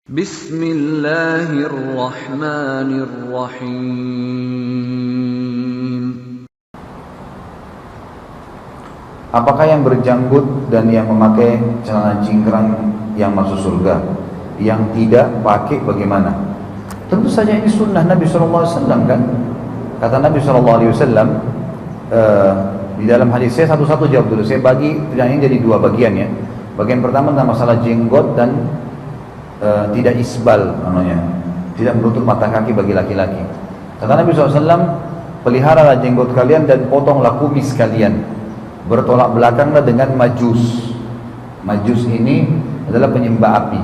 Bismillahirrahmanirrahim. Apakah yang berjanggut dan yang memakai celana cingkrang yang masuk surga? Yang tidak pakai bagaimana? Tentu saja ini sunnah Nabi SAW kan? Kata Nabi SAW di dalam hadis, saya satu-satu jawab dulu. Saya bagi pertanyaannya jadi dua bagian ya. Bagian pertama tentang masalah jenggot dan tidak isbal namanya, tidak menutup mata kaki bagi laki-laki. Kata Nabi SAW, peliharalah jenggot kalian dan potonglah kumis kalian. Bertolak belakanglah dengan majus. Majus ini adalah penyembah api.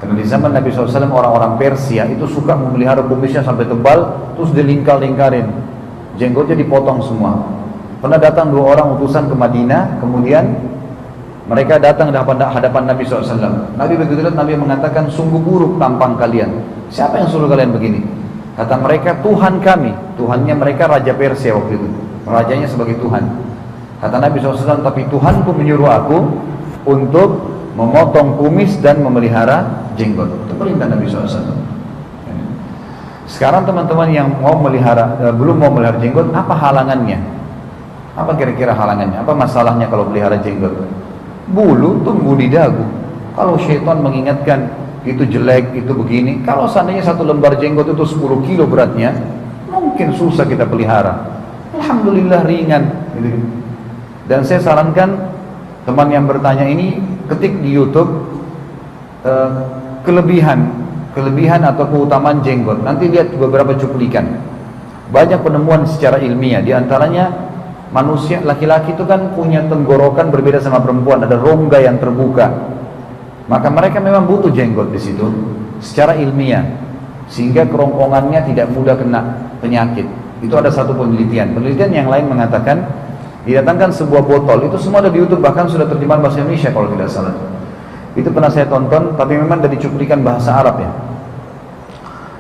Karena di zaman Nabi SAW orang-orang Persia itu suka memelihara kumisnya sampai tebal, terus dilingkar-lingkarin, jenggotnya dipotong semua. Pernah datang dua orang utusan ke Madinah, kemudian mereka datang di hadapan Nabi SAW. Nabi begitu lihat, Nabi mengatakan, sungguh buruk tampang kalian. Siapa yang suruh kalian begini? Kata mereka, Tuhan kami. Tuhannya mereka Raja Persia waktu itu, rajanya sebagai Tuhan. Kata Nabi SAW, tapi Tuhanku menyuruh aku untuk memotong kumis dan memelihara jenggot. Itu perintah Nabi SAW. Sekarang teman-teman yang mau belum mau melihara jenggot, apa halangannya? Apa kira-kira halangannya? Apa masalahnya kalau pelihara jenggot? Bulu tumbuh di dagu. Kalau syaitan mengingatkan itu jelek, itu begini, kalau seandainya satu lembar jenggot itu 10 kilo beratnya, mungkin susah kita pelihara. Alhamdulillah ringan gitu. Dan saya sarankan teman yang bertanya ini, ketik di YouTube kelebihan atau keutamaan jenggot. Nanti lihat beberapa cuplikan. Banyak penemuan secara ilmiah. Di antaranya manusia laki-laki itu kan punya tenggorokan berbeda sama perempuan, ada rongga yang terbuka. Maka mereka memang butuh jenggot di situ secara ilmiah, sehingga kerongkongannya tidak mudah kena penyakit. Itu ada satu penelitian. Penelitian yang lain mengatakan didatangkan sebuah botol, itu semua ada di YouTube, bahkan sudah terjemahan bahasa Indonesia kalau tidak salah. Itu pernah saya tonton, tapi memang dari cuplikan bahasa Arab ya.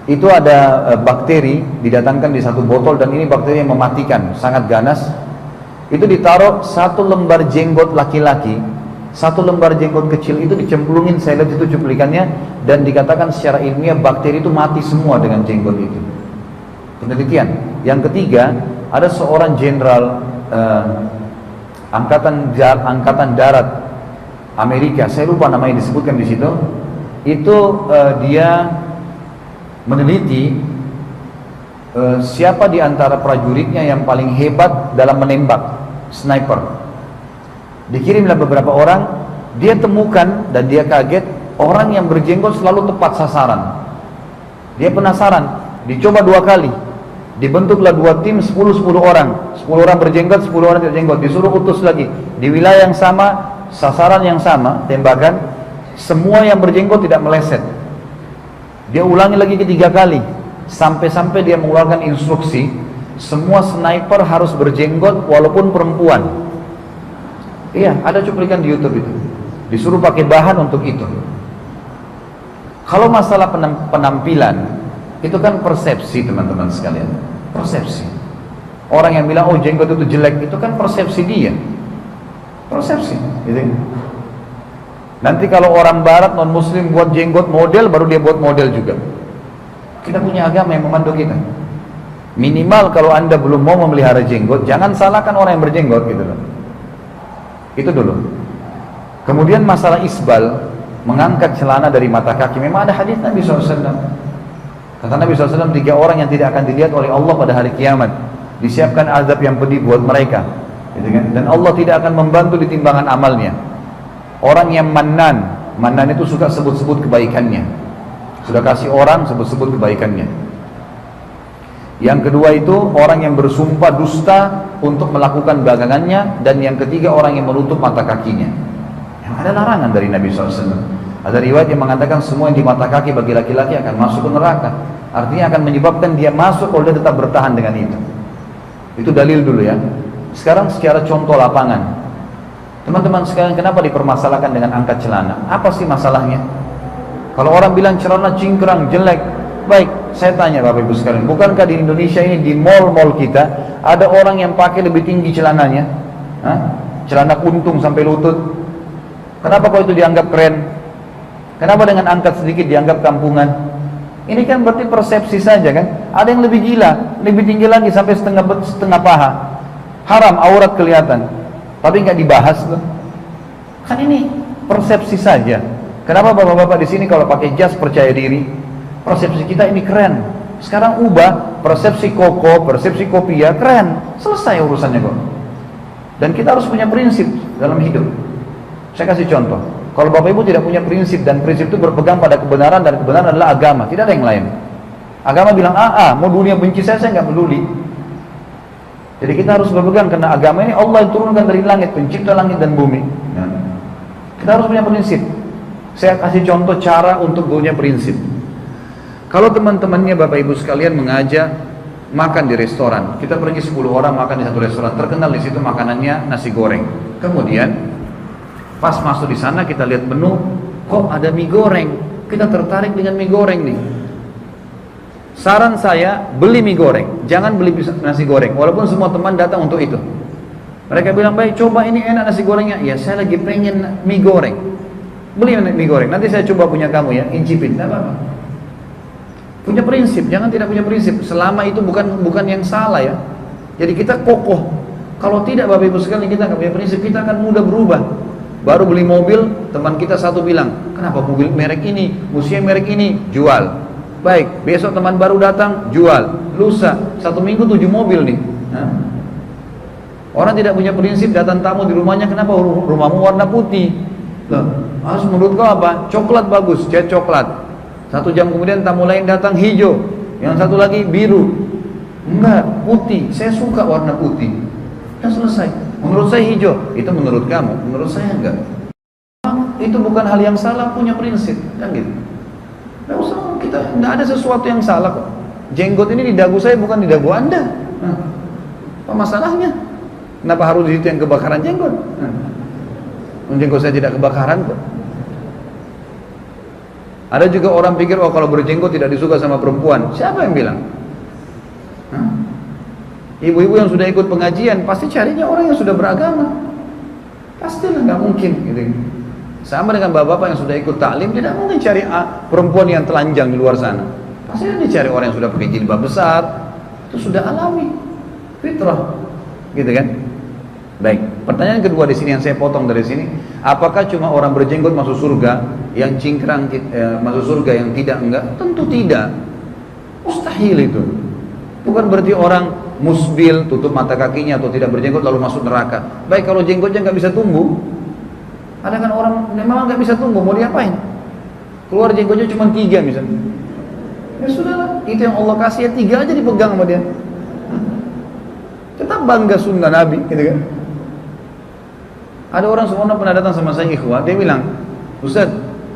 Itu ada bakteri didatangkan di satu botol, dan ini bakteri yang mematikan, sangat ganas. Itu ditaruh satu lembar jenggot laki-laki, satu lembar jenggot kecil itu dicemplungin, saya lihat itu cuplikannya, dan dikatakan secara ilmiah bakteri itu mati semua dengan jenggot itu. Penelitian. Yang ketiga, ada seorang jenderal angkatan darat Amerika, saya lupa namanya disebutkan di situ. Itu dia meneliti siapa di antara prajuritnya yang paling hebat dalam menembak, sniper. Dikirimlah beberapa orang, dia temukan dan dia kaget, orang yang berjenggot selalu tepat sasaran. Dia penasaran, dicoba 2 kali, dibentuklah 2 tim 10 orang, 10 orang berjenggot, 10 orang tidak jenggot, disuruh utus lagi di wilayah yang sama, sasaran yang sama, tembakan, semua yang berjenggot tidak meleset. Dia ulangi lagi ketiga kali, sampai-sampai dia mengeluarkan instruksi, semua sniper harus berjenggot walaupun perempuan. Iya, ada cuplikan di YouTube itu. Disuruh pakai bahan untuk itu. Kalau masalah penampilan, itu kan persepsi teman-teman sekalian. Persepsi. Orang yang bilang, oh jenggot itu jelek, itu kan persepsi dia. Persepsi. Gitu. Nanti kalau orang barat non-muslim buat jenggot model, baru dia buat model juga. Kita punya agama yang memandu kita. Minimal kalau anda belum mau memelihara jenggot, jangan salahkan orang yang berjenggot gitu loh. Itu dulu. Kemudian masalah isbal, mengangkat celana dari mata kaki, memang ada hadis Nabi SAW. Kata Nabi SAW, 3 orang yang tidak akan dilihat oleh Allah pada hari kiamat, disiapkan azab yang pedih buat mereka gitu kan? Dan Allah tidak akan membantu di timbangan amalnya. Orang yang mannan itu suka sebut-sebut kebaikannya, sudah kasih orang sebut-sebut kebaikannya. Yang kedua itu orang yang bersumpah dusta untuk melakukan dagangannya, dan yang ketiga orang yang menutup mata kakinya. Yang ada larangan dari Nabi SAW. Ada riwayat yang mengatakan semua yang di mata kaki bagi laki-laki akan masuk ke neraka. Artinya akan menyebabkan dia masuk kalau dia tetap bertahan dengan itu. Itu dalil dulu ya. Sekarang secara contoh lapangan. Teman-teman sekalian, kenapa dipermasalahkan dengan angkat celana? Apa sih masalahnya? Kalau orang bilang celana cingkrang, jelek, baik, saya tanya Bapak Ibu sekalian, bukankah di Indonesia ini di mall-mall kita ada orang yang pakai lebih tinggi celananya? Celana kuntung sampai lutut. Kenapa kok itu dianggap keren? Kenapa dengan angkat sedikit dianggap kampungan? Ini kan berarti persepsi saja kan. Ada yang lebih gila, lebih tinggi lagi sampai setengah paha. Haram, aurat kelihatan. Tapi nggak dibahas loh. Kan ini persepsi saja. Kenapa bapak-bapak di sini kalau pakai jas percaya diri? Persepsi kita ini keren. Sekarang ubah persepsi koko, persepsi kopia keren. Selesai urusannya kok. Dan kita harus punya prinsip dalam hidup. Saya kasih contoh. Kalau bapak ibu tidak punya prinsip dan prinsip itu berpegang pada kebenaran dan kebenaran adalah agama, tidak ada yang lain. Agama bilang mau dunia benci saya nggak peduli. Jadi kita harus berpegang karena agama ini Allah yang turunkan dari langit, pencipta langit dan bumi. Kita harus punya prinsip. Saya kasih contoh cara untuk punya prinsip. Kalau teman-temannya bapak ibu sekalian mengajak makan di restoran, kita pergi 10 orang makan di satu restoran, terkenal di situ makanannya nasi goreng. Kemudian pas masuk di sana kita lihat menu, kok ada mie goreng. Kita tertarik dengan mie goreng nih. Saran saya, beli mie goreng, jangan beli nasi goreng. Walaupun semua teman datang untuk itu. Mereka bilang, baik coba ini enak nasi gorengnya. Ya saya lagi pengen mie goreng. Beli mie goreng, nanti saya coba punya kamu ya, incipin, tidak apa-apa. Punya prinsip, jangan tidak punya prinsip. Selama itu bukan yang salah ya. Jadi kita kokoh. Kalau tidak bapak ibu sekalian kita nggak punya prinsip, kita akan mudah berubah. Baru beli mobil, teman kita satu bilang, kenapa mobil merek ini, musiknya merek ini, jual. Baik, besok teman baru datang, jual. Lusa, 1 minggu 7 mobil nih. Orang tidak punya prinsip, datang tamu di rumahnya, kenapa rumahmu warna putih? Loh, harus menurut kau apa? Coklat bagus, cat coklat. 1 jam kemudian tamu lain datang hijau, yang satu lagi biru. Enggak, putih, saya suka warna putih. Dan selesai. Menurut saya hijau, itu menurut kamu, menurut saya enggak. Itu bukan hal yang salah, punya prinsip, kan gitu. Nggak usah, kita nggak ada sesuatu yang salah kok. Jenggot ini di dagu saya, bukan di dagu Anda. Apa masalahnya? Kenapa harus di situ yang kebakaran jenggot? Jenggot saya tidak kebakaran kok. Ada juga orang pikir, oh kalau berjenggot tidak disuka sama perempuan. Siapa yang bilang? Ibu-ibu yang sudah ikut pengajian pasti carinya orang yang sudah beragama. Pastilah, nggak mungkin gitu. Sama dengan bapak-bapak yang sudah ikut taklim, tidak mungkin cari perempuan yang telanjang di luar sana. Pasti dia cari orang yang sudah pakai jilbab besar. Itu sudah alami, fitrah, gitu kan? Baik, pertanyaan kedua di sini yang saya potong dari sini, apakah cuma orang berjenggot masuk surga, yang cingkrang masuk surga, yang tidak enggak? Tentu tidak. Mustahil itu. Bukan berarti orang musbil, tutup mata kakinya atau tidak berjenggot lalu masuk neraka. Baik, kalau jenggotnya nggak bisa tumbuh, ada kan orang memang nggak bisa tumbuh, mau diapain? Keluar jenggotnya cuma 3 misalnya. Ya sudahlah, itu yang Allah kasih ya 3 aja dipegang sama dia. Tetap bangga sunnah Nabi, gitu kan? Ada orang semua pernah datang sama saya ikhwah, dia bilang, Ustaz,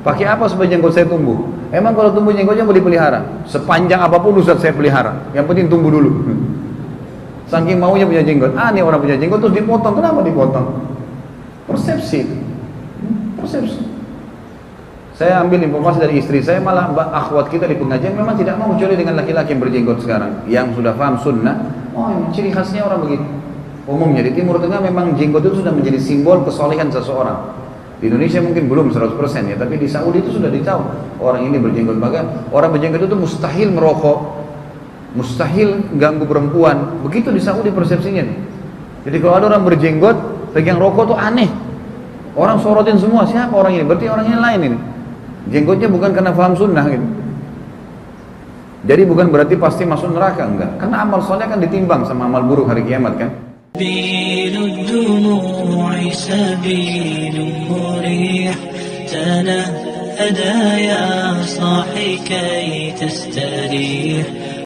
pakai apa supaya jenggot saya tumbuh? Emang kalau tumbuh jenggotnya mau dipelihara? Sepanjang apapun Ustaz saya pelihara, yang penting tumbuh dulu. Saking maunya punya jenggot. Nih orang punya jenggot terus dipotong. Kenapa dipotong? Persepsi. Persepsi. Saya ambil informasi dari istri saya, malah akhwat kita di pengajian memang tidak mau kecuali dengan laki-laki yang berjenggot sekarang, yang sudah paham sunnah. Oh, ciri khasnya orang begitu. Umumnya di Timur Tengah memang jenggot itu sudah menjadi simbol kesolehan seseorang. Di Indonesia mungkin belum 100% ya, tapi di Saudi itu sudah ditahu orang ini berjenggot. Maka orang berjenggot itu mustahil merokok, mustahil ganggu perempuan. Begitu di Saudi persepsinya nih. Jadi kalau ada orang berjenggot pegang rokok tuh aneh. Orang sorotin semua, siapa orang ini? Berarti orang ini lain ini. Jenggotnya bukan karena paham sunnah gitu. Jadi bukan berarti pasti masuk neraka, enggak. Karena amal soleh kan ditimbang sama amal buruk hari kiamat kan. تنهدى يا صاحي كي تستريح